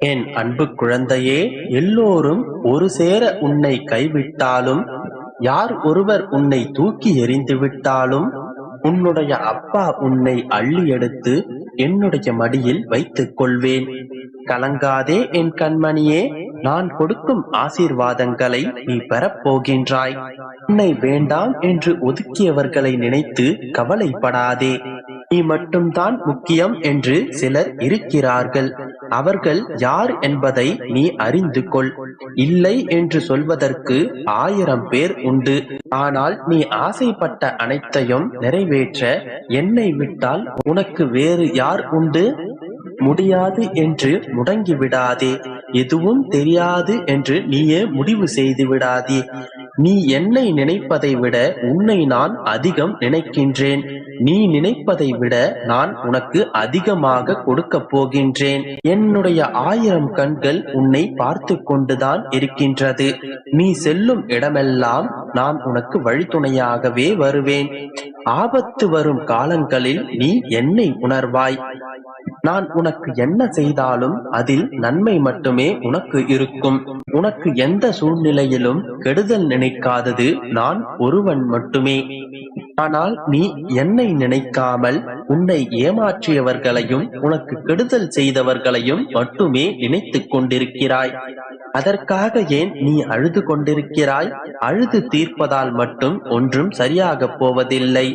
என் அன்பு குழந்தையே, எல்லோரும் ஒரு சேர உன்னை கைவிட்டாலும், யார் ஒருவர் உன்னை தூக்கி எறிந்து விட்டாலும், உன்னுடைய அப்பா உன்னை அள்ளி எடுத்து என்னுடைய மடியில் வைத்துக் கொள்வேன். கலங்காதே என் கண்மணியே, நான் கொடுக்கும் ஆசீர்வாதங்களை நீ பெறப்போகின்றாய். உன்னை வேண்டாம் என்று ஒதுக்கியவர்களை நினைத்து கவலைப்படாதே. நீ மட்டும்தான் முக்கியம் என்று சிலர் இருக்கிறார்கள். அவர்கள் யார் என்பதை நீ அறிந்து கொள். இல்லை என்று சொல்வதற்கு 1000 பேர் உண்டு. ஆனால் நீ ஆசைப்பட்ட அனைத்தையும் நிறைவேற்ற என்னை விட்டால் உனக்கு வேறு யார் உண்டு? முடியாது என்று முடங்கி விடாதே. எதுவும் தெரியாது என்று நீயே முடிவு செய்து விடாதே. நீ என்னை நினைப்பதை விட உன்னை நான் அதிகம் நினைக்கின்றேன். நீ நினைப்பதை விட நான் உனக்கு அதிகமாக கொடுக்க போகின்றேன். என்னுடைய 1000 கண்கள் உன்னை பார்த்து கொண்டுதான் இருக்கின்றது. நீ செல்லும் இடமெல்லாம் நான் உனக்கு வழித்துணையாகவே வருவேன். ஆபத்து வரும் காலங்களில் நீ என்னை உணர்வாய். நான் உனக்கு என்ன செய்தாலும் அதில் நன்மை மட்டுமே உனக்கு இருக்கும். உனக்கு எந்த சூழ்நிலையிலும் கெடுதல் நினைக்காதது நான் ஒருவன் மட்டுமே. ஆனால் நீ என்னை நினைக்காமல் உன்னை ஏமாற்றியவர்களையும் உனக்கு கெடுதல் செய்தவர்களையும் மட்டுமே நினைத்துக் கொண்டிருக்கிறாய். அதற்காக ஏன் நீ அழுது கொண்டிருக்கிறாய்? அழுது தீர்ப்பதால் மட்டும் ஒன்றும் சரியாக போவதில்லை.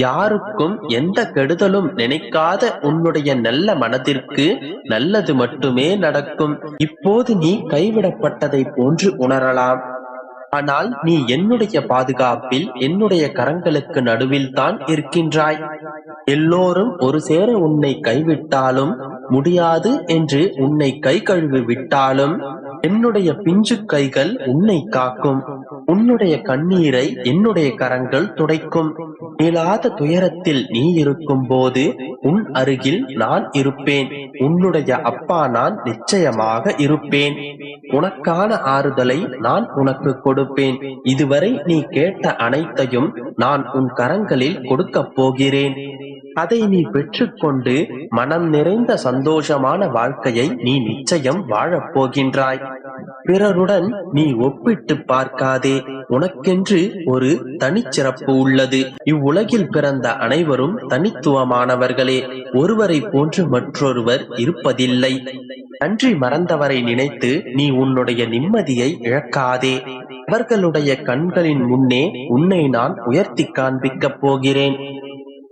யாருக்கும் எந்த கெடுதலும் நினைக்காத உன்னுடைய நல்ல மனதிற்கு நல்லது மட்டுமே நடக்கும். இப்போது நீ கைவிடப்பட்டதை போன்று உணரலாம். ஆனால் நீ என்னுடைய பாதுகாப்பில் என்னுடைய கரங்களுக்கு நடுவில் தான் இருக்கின்றாய். எல்லோரும் ஒரு சேர உன்னை கைவிட்டாலும், முடியாது என்று உன்னை கை கழுவி விட்டாலும், என்னுடைய பிஞ்சு கைகள் உன்னை காக்கும். உன்னுடைய கண்ணீரை என்னுடைய கரங்கள் துடைக்கும். மீளாத துயரத்தில் நீ இருக்கும் போது உன் அருகில் நான் இருப்பேன். உன்னுடைய அப்பா நான் நிச்சயமாக இருப்பேன். உனக்கான ஆறுதலை நான் உனக்கு கொடுப்பேன். இதுவரை நீ கேட்ட அனைத்தையும் நான் உன் கரங்களில் கொடுக்கப் போகிறேன். அதை நீ பெற்றுக்கொண்டு மனம் நிறைந்த சந்தோஷமான வாழ்க்கையை நீ நிச்சயம் வாழப் போகின்றாய். பிறருடன் நீ ஒப்பிட்டு பார்க்காதே. உனக்கென்று ஒரு தனிச்சிறப்பு உள்ளது. இவ்வுலகில் பிறந்த அனைவரும் தனித்துவமானவர்களே. ஒருவரை போன்று மற்றொருவர் இருப்பதில்லை. நன்றி மறந்தவரை நினைத்து நீ உன்னுடைய நிம்மதியை இழக்காதே. அவர்களுடைய கண்களின் முன்னே உன்னை நான் உயர்த்தி காண்பிக்கப் போகிறேன்.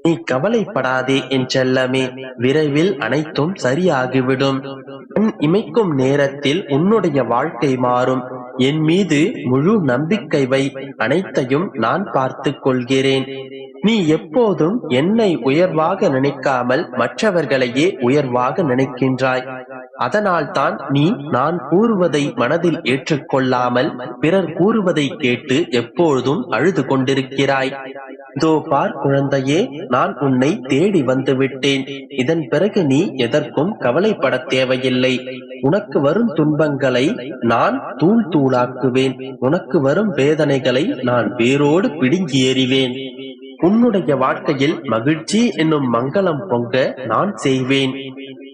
நீ கவலைப்படாதே என் செல்லமே. விரைவில் அனைத்தும் சரியாகிவிடும். கண் இமைக்கும் நேரத்தில் உன்னுடைய வாழ்க்கை மாறும். என் மீது முழு நம்பிக்கை வை. அனைத்தையும் நான் பார்த்துக் கொள்கிறேன். நீ எப்போதும் என்னை உயர்வாக நினைக்காமல் மற்றவர்களையே உயர்வாக நினைக்கின்றாய். அதனால் தான் நீ நான் கூறுவதை மனதில் ஏற்றுக்கொள்ளாமல் பிறர் கூறுவதை கேட்டு எப்பொழுதும் அழுது கொண்டிருக்கிறாய். இதோ பார் குழந்தையே, நான் உன்னை தேடி வந்து விட்டேன். இதன் பிறகு நீ எதற்கும் கவலைப்பட தேவையில்லை. உனக்கு வரும் துன்பங்களை நான் தூள் தூளாக்குவேன். உனக்கு வரும் வேதனைகளை நான் வேரோடு பிடுங்கி எறிவேன். உன்னுடைய வாழ்க்கையில் மகிழ்ச்சி என்னும் மங்களம் பொங்க நான் செய்வேன்.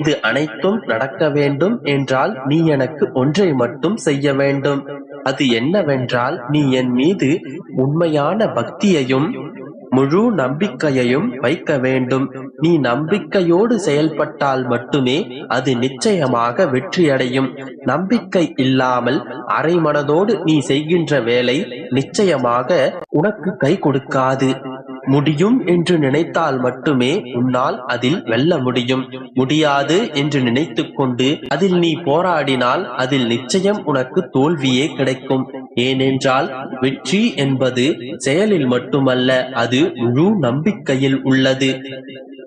இது அனைத்தும் நடக்க வேண்டும் என்றால் நீ எனக்கு ஒன்றை மட்டும் செய்ய வேண்டும். அது என்னவென்றால், நீ என் மீது உண்மையான பக்தியையும் முழு நம்பிக்கையையும் வைக்க வேண்டும். நீ நம்பிக்கையோடு செயல்பட்டால் மட்டுமே அது நிச்சயமாக வெற்றியடையும். நம்பிக்கை இல்லாமல் அரை மனதோடு நீ செய்கின்ற வேலை நிச்சயமாக உனக்கு கை கொடுக்காது. முடியும் என்று நினைத்தால் மட்டுமே உன்னால் அதில் வெல்ல முடியும். முடியாது என்று நினைத்துக் கொண்டு அதில் நீ போராடினால் அதில் நிச்சயம் உனக்கு தோல்வியே கிடைக்கும். ஏனென்றால் வெற்றி என்பது செயலில் மட்டுமல்ல, அது முழு நம்பிக்கையில் உள்ளது.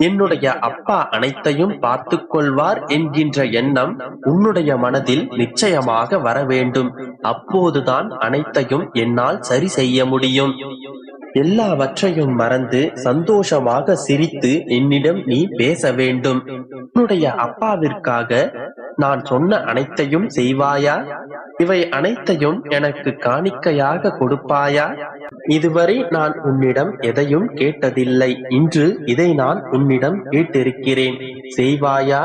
என்னுடைய அப்பா அனைத்தையும் பார்த்துக் கொள்வார் என்கின்ற எண்ணம் உன்னுடைய மனதில் நிச்சயமாக வர வேண்டும். அப்போதுதான் அனைத்தையும் என்னால் சரி செய்ய முடியும். எல்லாவற்றையும் மறந்து சந்தோஷமாக சிரித்து என்னிடம் நீ பேச வேண்டும். உன்னுடைய அப்பாவிற்காக நான் சொன்ன அனைத்தையும் செய்வாயா? இவை அனைத்தையும் எனக்கு காணிக்கையாக கொடுப்பாயா? இதுவரை நான் உன்னிடம் எதையும் கேட்டதில்லை. இன்று இதை நான் உன்னிடம் கேட்டிருக்கிறேன். செய்வாயா?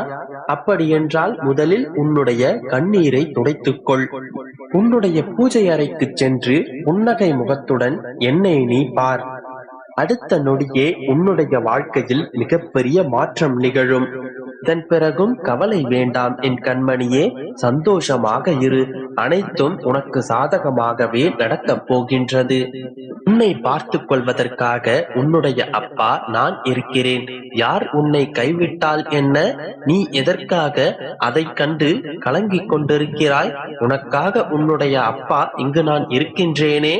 அப்படியென்றால் முதலில் உன்னுடைய கண்ணீரை துடைத்துக்கொள். உன்னுடைய பூஜை அறைக்குச் சென்று புன்னகை முகத்துடன் என்னை நீ பார். அடுத்த நொடியே உன்னுடைய வாழ்க்கையில் மிகப்பெரிய மாற்றம் நிகழும். இதன் பிறகும் கவலை வேண்டாம் என் கண்மணியே, சந்தோஷமாக இரு. அனைத்தும் உனக்கு சாதகமாகவே நடக்கப் போகின்றது. உன்னை பார்த்துக் கொள்வதற்காக உன்னுடைய அப்பா நான் இருக்கிறேன். யார் உன்னை கைவிட்டால் என்ன? நீ எதற்காக அதை கண்டு கலங்கிக் கொண்டிருக்கிறாய்? உனக்காக உன்னுடைய அப்பா இங்கு நான் இருக்கின்றேனே.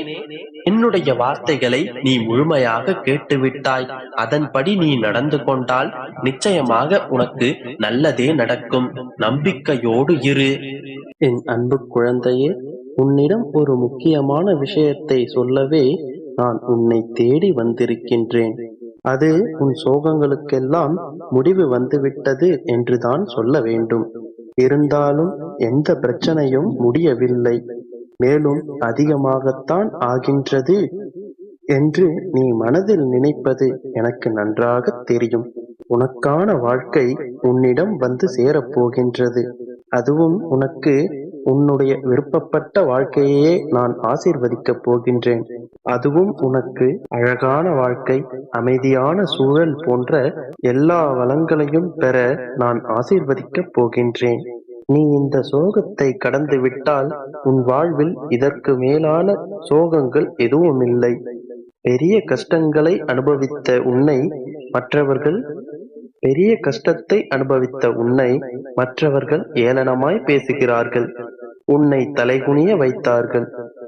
என்னுடைய வார்த்தைகளை நீ முழுமையாக கேட்டுவிட்டாய். அதன்படி நீ நடந்து கொண்டால் நிச்சயமாக உனக்கு நல்லதே நடக்கும். நம்பிக்கையோடு இரு. என் அன்பு குழந்தையே, உன்னிடம் ஒரு முக்கியமான விஷயத்தை சொல்லவே நான் உன்னை தேடி வந்திருக்கின்றேன். அது உன் சோகங்களுக்கெல்லாம் முடிவு வந்துவிட்டது என்றுதான் சொல்ல வேண்டும். இருந்தாலும் எந்த பிரச்சனையும் முடியவில்லை, மேலும் அதிகமாகத்தான் ஆகின்றது என்று நீ மனதில் நினைப்பது எனக்கு நன்றாக தெரியும். உனக்கான வாழ்க்கை உன்னிடம் வந்து சேரப்போகின்றது. அதுவும் உனக்கு உன்னுடைய விருப்பப்பட்ட வாழ்க்கையே நான் ஆசீர்வதிக்கப் போகின்றேன். அதுவும் உனக்கு அழகான வாழ்க்கை, அமைதியான சூழல் போன்ற எல்லா வளங்களையும் பெற நான் ஆசீர்வதிக்கப் போகின்றேன். நீ இந்த சோகத்தை கடந்து விட்டால் உன் வாழ்வில் இதற்கு மேலான சோகங்கள் எதுவுமில்லை. பெரிய கஷ்டங்களை அனுபவித்த உன்னை மற்றவர்கள் பெரிய கஷ்டத்தை அனுபவித்த உன்னை மற்றவர்கள் ஏளனமாய் பேசுகிறார்கள். உன்னை தலைகுனிய வைத்தார்கள்.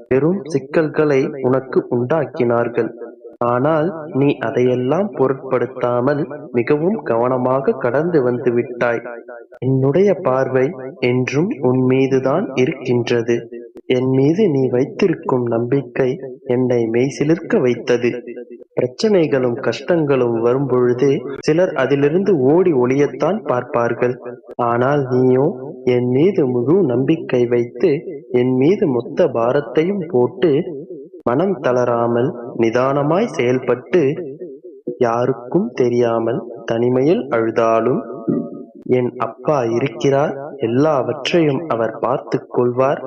பெரும் சிக்கல்களை உனக்கு உண்டாக்கினார்கள். ஆனால் நீ அதையெல்லாம் பொருட்படுத்தாமல் மிகவும் கவனமாக கடந்து வந்து விட்டாய். என்னுடைய பார்வை என்றும் உன் மீதுதான் இருக்கின்றது. என் மீது நீ வைத்திருக்கும் நம்பிக்கை என்னை மெய்சிலிர்க்க வைத்தது. பிரச்சனைகளும் கஷ்டங்களும் வரும்பொழுது சிலர் அதிலிருந்து ஓடி ஒளியத்தான் பார்ப்பார்கள். ஆனால் நீயோ என் மீது முழு நம்பிக்கை வைத்து என் மீது மொத்த பாரத்தையும் போட்டு மனம் தளராமல் நிதானமாய் செயல்பட்டு யாருக்கும் தெரியாமல் தனிமையில் அழுதாலும் என் அப்பா இருக்கிறார், எல்லாவற்றையும் அவர் பார்த்துக் கொள்வார்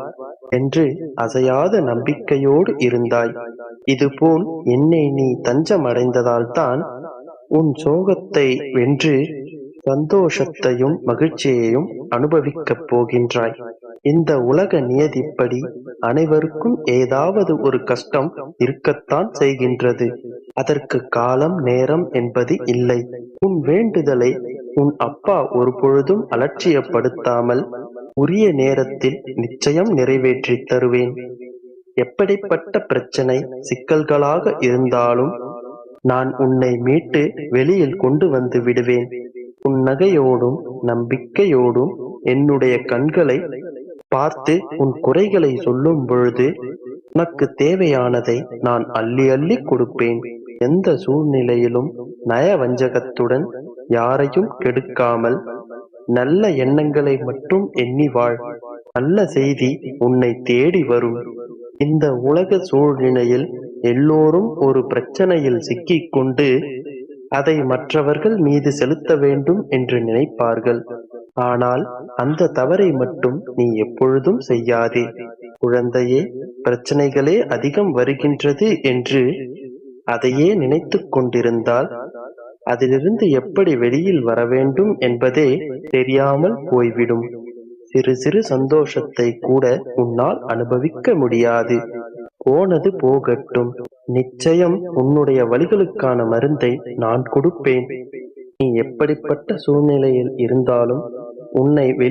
என்று அசையாத நம்பிக்கையோடு இருந்தாய். இதுபோல் என்னை நீ தஞ்சம் அடைந்ததால்தான் உன் சோகத்தை வென்று சந்தோஷத்தையும் மகிழ்ச்சியையும் அனுபவிக்கப் போகின்றாய். இந்த உலக நியதிப்படி அனைவருக்கும் ஏதாவது ஒரு கஷ்டம் இருக்கத்தான் செய்கின்றது. அதற்கு காலம் நேரம் என்பது இல்லை. உன் வேண்டுதலை உன் அப்பா ஒரு பொழுதும் அலட்சியப்படுத்தாமல் உரிய நேரத்தில் நிச்சயம் நிறைவேற்றி தருவேன். எப்படிப்பட்ட பிரச்சனை சிக்கல்களாக இருந்தாலும் நான் உன்னை மீட்டு வெளியில் கொண்டு வந்து விடுவேன். புன்னகையோடும் நம்பிக்கையோடும் என்னுடைய கண்களை பார்த்து உன் குறைகளை சொல்லும் பொழுது உனக்கு தேவையானதை நான் அள்ளி அள்ளி கொடுப்பேன். எந்த சூழ்நிலையிலும் நயவஞ்சகத்துடன் யாரையும் கெடுக்காமல் நல்ல எண்ணங்களை மட்டும் எண்ணி வாழ். நல்ல செய்தி உன்னை தேடி வரும். இந்த உலக சூழ்நிலையில் எல்லோரும் ஒரு பிரச்சனையில் சிக்கிக் கொண்டு அதை மற்றவர்கள் மீது செலுத்த வேண்டும் என்று நினைப்பார்கள். ஆனால் அந்த தவறை மட்டும் நீ எப்பொழுதும் செய்யாதே. குழந்தையே, பிரச்சனைகளே அதிகம் வருகின்றது என்று அதையே நினைத்துக் கொண்டிருந்தால் அதிலிருந்து எப்படி வெளியில் வர வேண்டும் என்பதே தெரியாமல் போய்விடும். சிறு சிறு சந்தோஷத்தை கூட உன்னால் அனுபவிக்க முடியாது. போனது போகட்டும். நிச்சயம் உன்னுடைய வலிகளுக்கான மருந்தை நான் கொடுப்பேன். நீ எப்படிப்பட்ட சூழ்நிலையில் இருந்தாலும் உன்னை